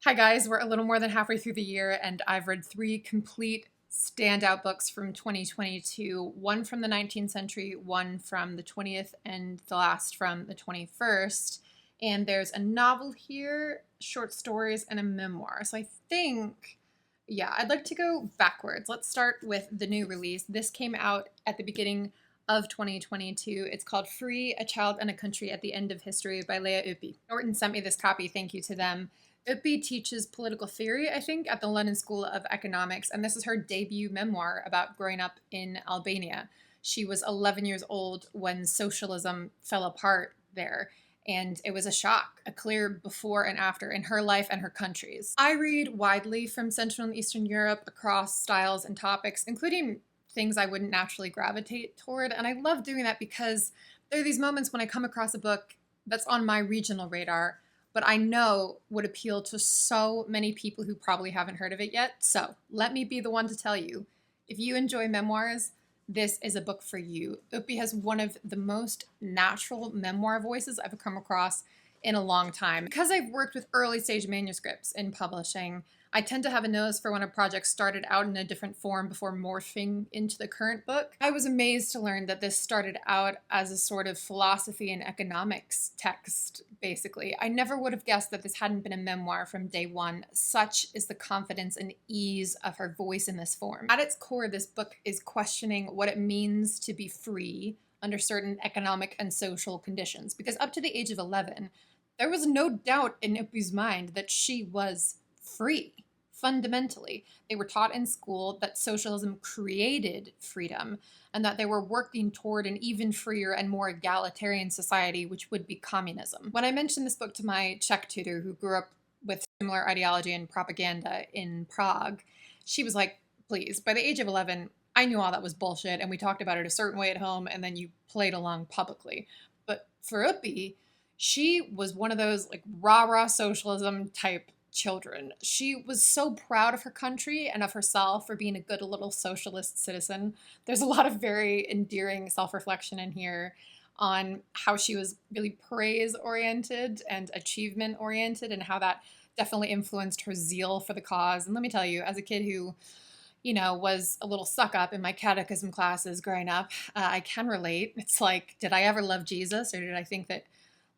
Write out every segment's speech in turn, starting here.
Hi guys, we're a little more than halfway through the year and I've read three complete standout books from 2022, one from the 19th century, one from the 20th, and the last from the 21st. And there's a novel here, short stories, and a memoir. So I think, yeah, I'd like to go backwards. Let's start with the new release. This came out at the beginning of 2022. It's called Free, A Child and a Country at the End of History by Leah Uppi. Norton sent me this copy, thank you to them. Uppi teaches political theory, I think, at the London School of Economics, and this is her debut memoir about growing up in Albania. She was 11 years old when socialism fell apart there, and it was a shock, a clear before and after in her life and her country's. I read widely from Central and Eastern Europe across styles and topics, including things I wouldn't naturally gravitate toward, and I love doing that because there are these moments when I come across a book that's on my regional radar but I know would appeal to so many people who probably haven't heard of it yet. So let me be the one to tell you, if you enjoy memoirs, this is a book for you. Uppi has one of the most natural memoir voices I've come across in a long time. Because I've worked with early stage manuscripts in publishing, I tend to have a nose for when a project started out in a different form before morphing into the current book. I was amazed to learn that this started out as a sort of philosophy and economics text, basically. I never would have guessed that this hadn't been a memoir from day one. Such is the confidence and ease of her voice in this form. At its core, this book is questioning what it means to be free under certain economic and social conditions, because up to the age of 11, there was no doubt in Uppi's mind that she was free. Fundamentally, they were taught in school that socialism created freedom and that they were working toward an even freer and more egalitarian society, which would be communism. When I mentioned this book to my Czech tutor who grew up with similar ideology and propaganda in Prague, she was like, please, by the age of 11, I knew all that was bullshit and we talked about it a certain way at home and then you played along publicly. But for Uppi, she was one of those like rah-rah socialism type children. She was so proud of her country and of herself for being a good little socialist citizen. There's a lot of very endearing self-reflection in here on how she was really praise-oriented and achievement-oriented and how that definitely influenced her zeal for the cause. And let me tell you, as a kid who was a little suck up in my catechism classes growing up, I can relate. It's like, did I ever love Jesus, or did I think that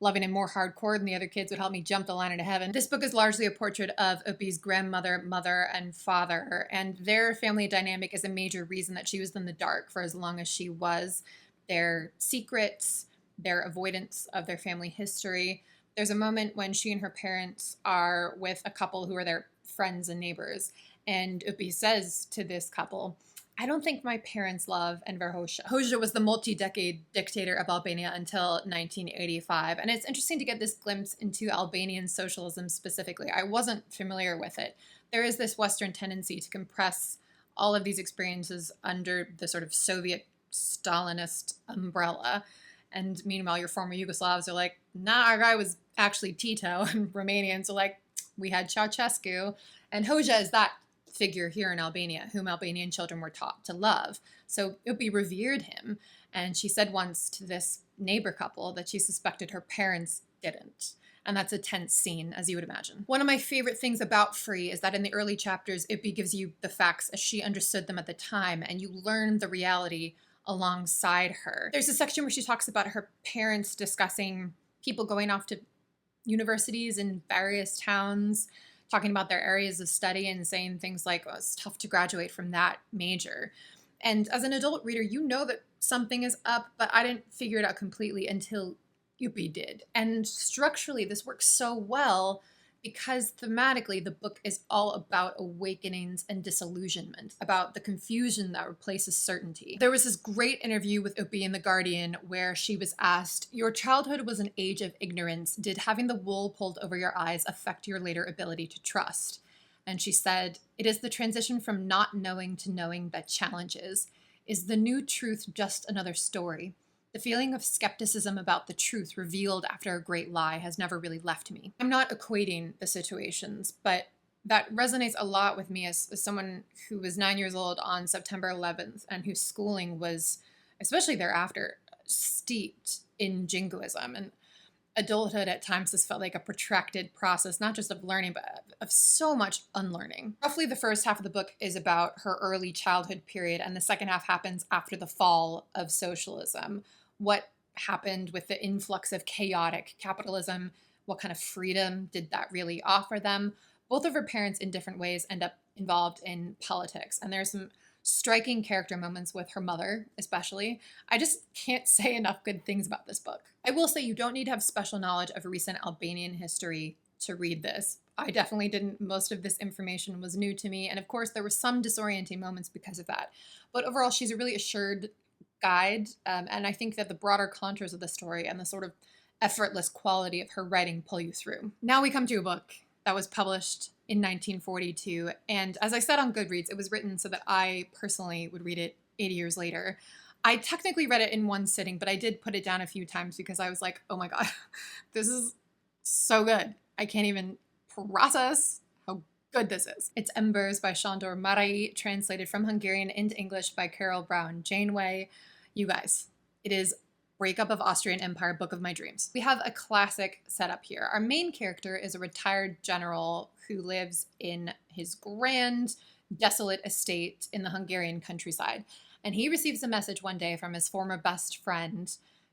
loving him more hardcore than the other kids would help me jump the line into heaven? This book is largely a portrait of Uppi's grandmother, mother, and father, and their family dynamic is a major reason that she was in the dark for as long as she was. Their secrets, their avoidance of their family history. There's a moment when she and her parents are with a couple who are their friends and neighbors, and Uppi says to this couple, I don't think my parents love Enver Hoxha. Hoxha was the multi-decade dictator of Albania until 1985. And it's interesting to get this glimpse into Albanian socialism specifically. I wasn't familiar with it. There is this Western tendency to compress all of these experiences under the sort of Soviet Stalinist umbrella. And meanwhile, your former Yugoslavs are like, nah, our guy was actually Tito. And Romanians are like, we had Ceausescu. And Hoxha is that figure here in Albania, whom Albanian children were taught to love. So Uppi revered him, and she said once to this neighbor couple that she suspected her parents didn't. And that's a tense scene, as you would imagine. One of my favorite things about Free is that in the early chapters, Uppi gives you the facts as she understood them at the time, and you learn the reality alongside her. There's a section where she talks about her parents discussing people going off to universities in various towns, talking about their areas of study and saying things like, oh, it's tough to graduate from that major. And as an adult reader, you know that something is up, but I didn't figure it out completely until Uppi did. And structurally, this works so well because thematically, the book is all about awakenings and disillusionment, about the confusion that replaces certainty. There was this great interview with Uppi in The Guardian where she was asked, your childhood was an age of ignorance. Did having the wool pulled over your eyes affect your later ability to trust? And she said, it is the transition from not knowing to knowing that challenges. Is the new truth just another story? The feeling of skepticism about the truth revealed after a great lie has never really left me. I'm not equating the situations, but that resonates a lot with me as someone who was 9 years old on September 11th and whose schooling was, especially thereafter, steeped in jingoism. And adulthood at times has felt like a protracted process, not just of learning, but of so much unlearning. Roughly the first half of the book is about her early childhood period, and the second half happens after the fall of socialism. What happened with the influx of chaotic capitalism? What kind of freedom did that really offer them? Both of her parents, in different ways, end up involved in politics, and there's some striking character moments with her mother, especially. I just can't say enough good things about this book. I will say you don't need to have special knowledge of recent Albanian history to read this. I definitely didn't. Most of this information was new to me, and of course there were some disorienting moments because of that. But overall, she's a really assured guide, and I think that the broader contours of the story and the sort of effortless quality of her writing pull you through. Now we come to a book that was published in 1942. And as I said on Goodreads, it was written so that I personally would read it 80 years later. I technically read it in one sitting, but I did put it down a few times because I was like, oh my God, this is so good. I can't even process how good this is. It's Embers by Sándor Márai, translated from Hungarian into English by Carol Brown Janeway. You guys, it is Breakup of Austrian Empire, book of my dreams. We have a classic setup here. Our main character is a retired general who lives in his grand, desolate estate in the Hungarian countryside. And he receives a message one day from his former best friend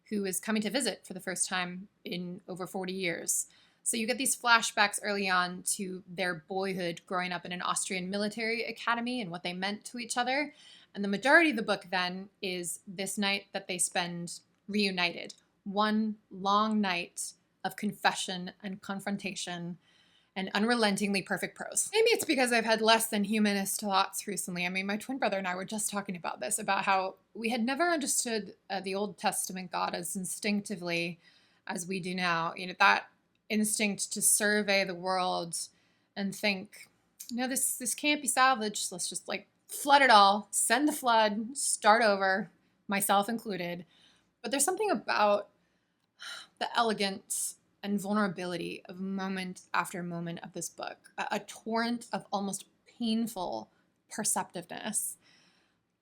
who is coming to visit for the first time in over 40 years. So you get these flashbacks early on to their boyhood growing up in an Austrian military academy and what they meant to each other. And the majority of the book then is this night that they spend reunited. One long night of confession and confrontation and unrelentingly perfect prose. Maybe it's because I've had less than humanist thoughts recently. I mean, my twin brother and I were just talking about this, about how we had never understood the Old Testament God as instinctively as we do now. You know, that instinct to survey the world and think, no, this can't be salvaged. Let's just like flood it all, send the flood, start over, myself included. But there's something about the elegance and vulnerability of moment after moment of this book, a torrent of almost painful perceptiveness.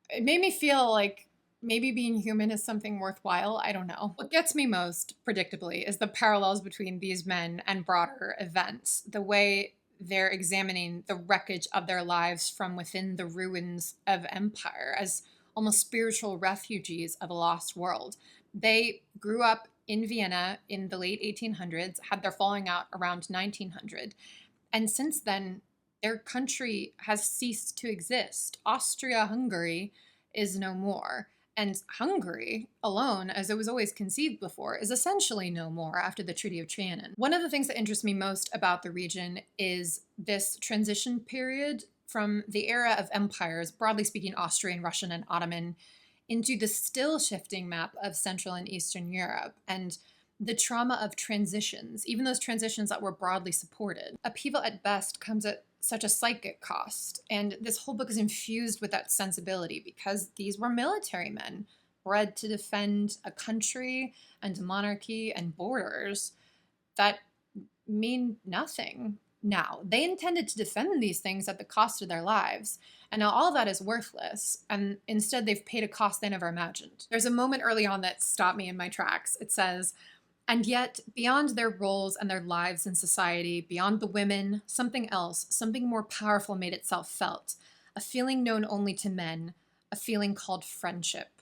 It made me feel like maybe being human is something worthwhile. I don't know. What gets me most, predictably, is the parallels between these men and broader events, the way they're examining the wreckage of their lives from within the ruins of empire as almost spiritual refugees of a lost world. They grew up in Vienna in the late 1800s, had their falling out around 1900. And since then, their country has ceased to exist. Austria-Hungary is no more. And Hungary alone, as it was always conceived before, is essentially no more after the Treaty of Trianon. One of the things that interests me most about the region is this transition period from the era of empires, broadly speaking Austrian, Russian, and Ottoman, into the still shifting map of Central and Eastern Europe, and the trauma of transitions, even those transitions that were broadly supported. Upheaval at best comes at such a psychic cost, and this whole book is infused with that sensibility because these were military men bred to defend a country and monarchy and borders that mean nothing now. They intended to defend these things at the cost of their lives, and now all of that is worthless, and instead they've paid a cost they never imagined. There's a moment early on that stopped me in my tracks. It says, "And yet, beyond their roles and their lives in society, beyond the women, something else, something more powerful made itself felt, a feeling known only to men, a feeling called friendship."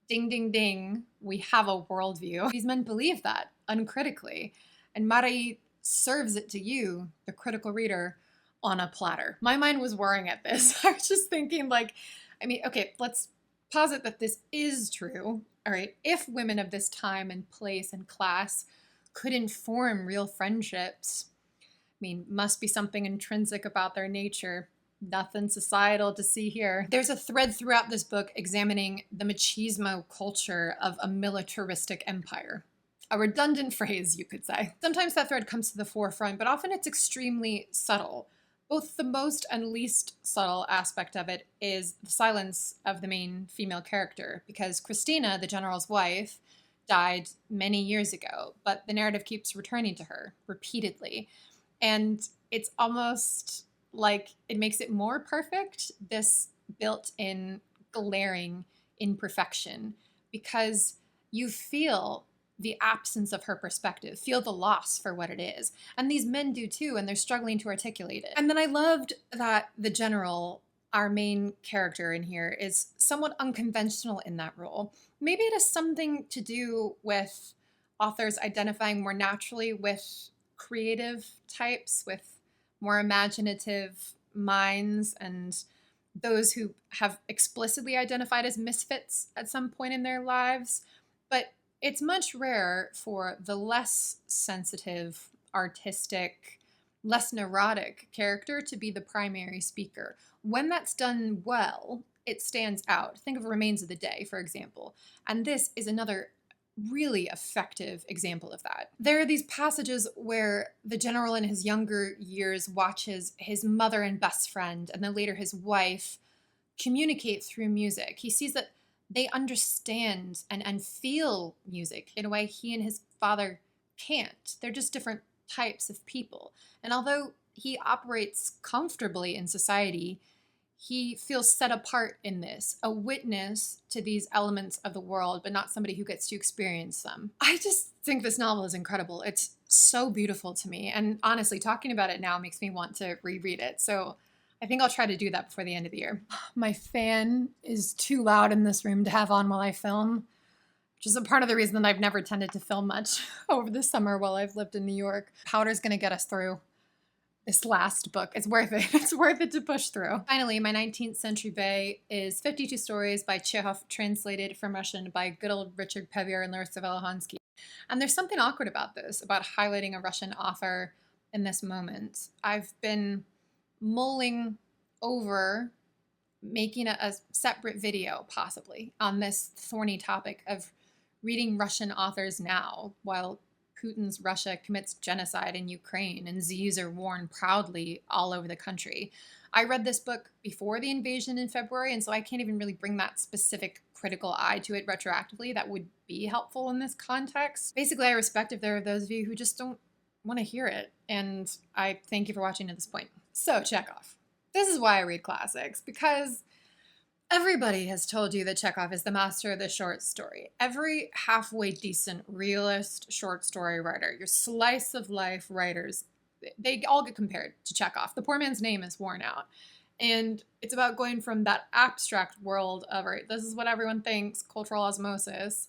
Ding, ding, ding, we have a worldview. These men believe that, uncritically, and Márai serves it to you, the critical reader, on a platter. My mind was whirring at this. I was just thinking, like, I mean, okay, let's posit that this is true. All right, if women of this time and place and class couldn't form real friendships, I mean, must be something intrinsic about their nature. Nothing societal to see here. There's a thread throughout this book examining the machismo culture of a militaristic empire. A redundant phrase, you could say. Sometimes that thread comes to the forefront, but often it's extremely subtle. Both the most and least subtle aspect of it is the silence of the main female character, because Christina, the general's wife, died many years ago, but the narrative keeps returning to her repeatedly. And it's almost like it makes it more perfect, this built-in glaring imperfection, because you feel the absence of her perspective, feel the loss for what it is. And these men do too, and they're struggling to articulate it. And then I loved that the general, our main character in here, is somewhat unconventional in that role. Maybe it has something to do with authors identifying more naturally with creative types, with more imaginative minds, and those who have explicitly identified as misfits at some point in their lives. But it's much rarer for the less sensitive, artistic, less neurotic character to be the primary speaker. When that's done well, it stands out. Think of Remains of the Day, for example. And this is another really effective example of that. There are these passages where the general in his younger years watches his mother and best friend, and then later his wife, communicate through music. He sees that they understand and feel music in a way he and his father can't. They're just different types of people. And although he operates comfortably in society, he feels set apart in this, a witness to these elements of the world, but not somebody who gets to experience them. I just think this novel is incredible. It's so beautiful to me. And honestly, talking about it now makes me want to reread it. So I think I'll try to do that before the end of the year. My fan is too loud in this room to have on while I film, which is a part of the reason that I've never tended to film much over the summer while I've lived in New York. Powder's gonna get us through this last book. It's worth it. It's worth it to push through. Finally, my 19th Century Bay is 52 stories by Chekhov, translated from Russian by good old Richard Pevear and Larissa Volokhonsky. And there's something awkward about this, about highlighting a Russian author in this moment. I've been mulling over making a separate video, possibly, on this thorny topic of reading Russian authors now, while Putin's Russia commits genocide in Ukraine and Z's are worn proudly all over the country. I read this book before the invasion in February, and so I can't even really bring that specific critical eye to it retroactively that would be helpful in this context. Basically, I respect if there are those of you who just don't want to hear it, and I thank you for watching to this point. So, Chekhov. This is why I read classics, because everybody has told you that Chekhov is the master of the short story. Every halfway decent, realist short story writer, your slice of life writers, they all get compared to Chekhov. The poor man's name is worn out. And it's about going from that abstract world of, right, this is what everyone thinks, cultural osmosis,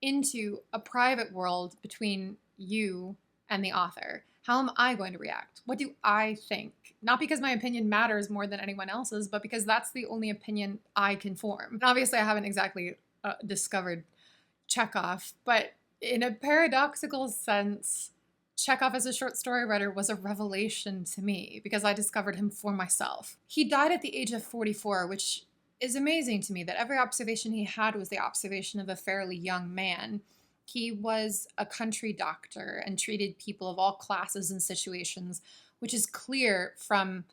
into a private world between you and the author. How am I going to react? What do I think? Not because my opinion matters more than anyone else's, but because that's the only opinion I can form. And obviously, I haven't exactly discovered Chekhov, but in a paradoxical sense, Chekhov as a short story writer was a revelation to me because I discovered him for myself. He died at the age of 44, which is amazing to me that every observation he had was the observation of a fairly young man. He was a country doctor and treated people of all classes and situations, which is clear from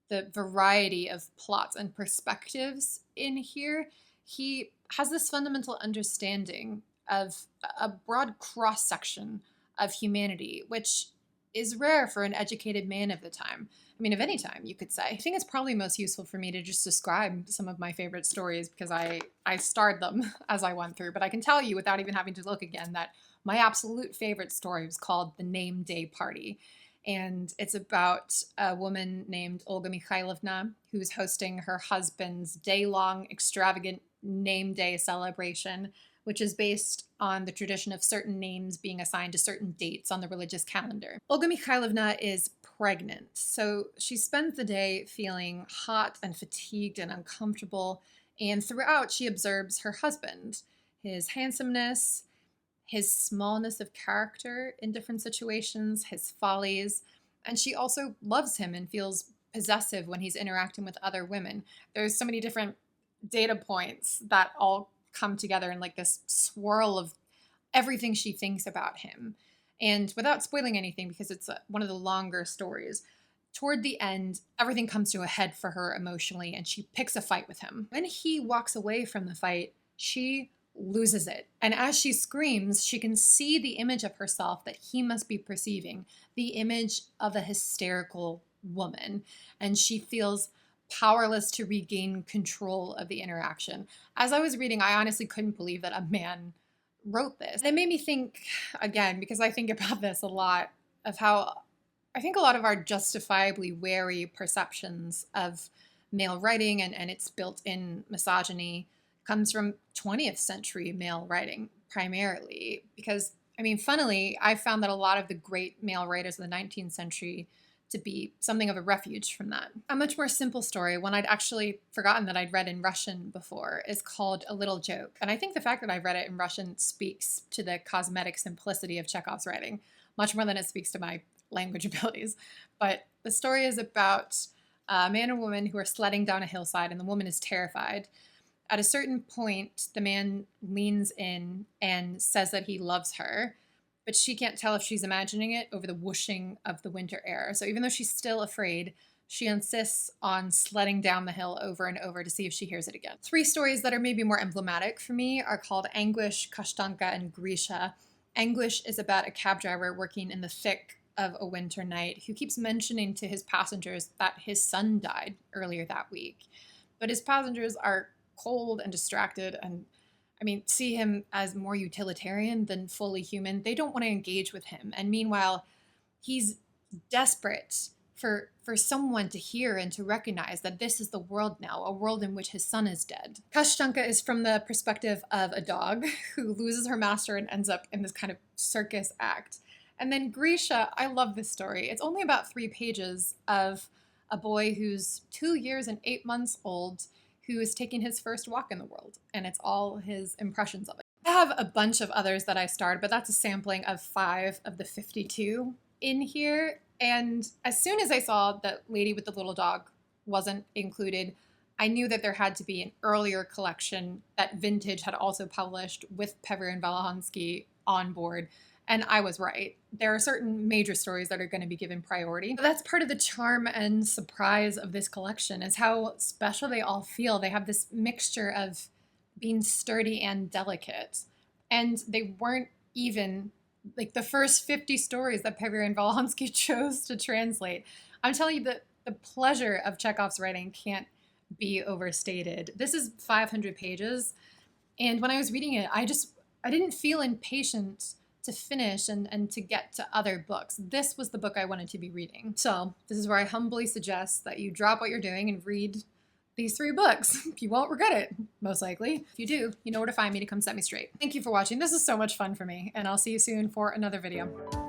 the variety of plots and perspectives in here. He has this fundamental understanding of a broad cross-section of humanity, which is rare for an educated man of the time. I mean, of any time, you could say. I think it's probably most useful for me to just describe some of my favorite stories because I starred them as I went through. But I can tell you without even having to look again that my absolute favorite story was called The Name Day Party. And it's about a woman named Olga Mikhailovna who's hosting her husband's day-long extravagant name day celebration, which is based on the tradition of certain names being assigned to certain dates on the religious calendar. Olga Mikhailovna is pregnant, so she spends the day feeling hot and fatigued and uncomfortable, and throughout she observes her husband, his handsomeness, his smallness of character in different situations, his follies, and she also loves him and feels possessive when he's interacting with other women. There's so many different data points that all come together in like this swirl of everything she thinks about him. And without spoiling anything, because it's one of the longer stories, toward the end, everything comes to a head for her emotionally, and she picks a fight with him. When he walks away from the fight, she loses it. And as she screams, she can see the image of herself that he must be perceiving, the image of a hysterical woman. And she feels powerless to regain control of the interaction. As I was reading, I honestly couldn't believe that a man wrote this. And it made me think, again, because I think about this a lot, of how I think a lot of our justifiably wary perceptions of male writing and its built-in misogyny comes from 20th century male writing primarily. Because, I mean, funnily, I found that a lot of the great male writers of the 19th century to be something of a refuge from that. A much more simple story, one I'd actually forgotten that I'd read in Russian before, is called A Little Joke. And I think the fact that I've read it in Russian speaks to the cosmetic simplicity of Chekhov's writing, much more than it speaks to my language abilities. But the story is about a man and woman who are sledding down a hillside, and the woman is terrified. At a certain point, the man leans in and says that he loves her, but she can't tell if she's imagining it over the whooshing of the winter air. So even though she's still afraid, she insists on sledding down the hill over and over to see if she hears it again. Three stories that are maybe more emblematic for me are called Anguish, Kashtanka, and Grisha. Anguish is about a cab driver working in the thick of a winter night who keeps mentioning to his passengers that his son died earlier that week. But his passengers are cold and distracted and see him as more utilitarian than fully human. They don't want to engage with him. And meanwhile, he's desperate for someone to hear and to recognize that this is the world now, a world in which his son is dead. Kashtanka is from the perspective of a dog who loses her master and ends up in this kind of circus act. And then Grisha, I love this story. It's only about 3 pages of a boy who's 2 years and 8 months old who is taking his first walk in the world, and it's all his impressions of it. I have a bunch of others that I starred, but that's a sampling of 5 of the 52 in here. And as soon as I saw that Lady with the Little Dog wasn't included, I knew that there had to be an earlier collection that Vintage had also published with Pevear and Volokhonsky on board. And I was right. There are certain major stories that are going to be given priority. But that's part of the charm and surprise of this collection, is how special they all feel. They have this mixture of being sturdy and delicate. And they weren't even like the first 50 stories that Pevear and Volokhonsky chose to translate. I'm telling you that the pleasure of Chekhov's writing can't be overstated. This is 500 pages. And when I was reading it, I didn't feel impatient to finish and to get to other books. This was the book I wanted to be reading. So this is where I humbly suggest that you drop what you're doing and read these 3 books. You won't regret it, most likely. If you do, you know where to find me to come set me straight. Thank you for watching. This is so much fun for me, and I'll see you soon for another video.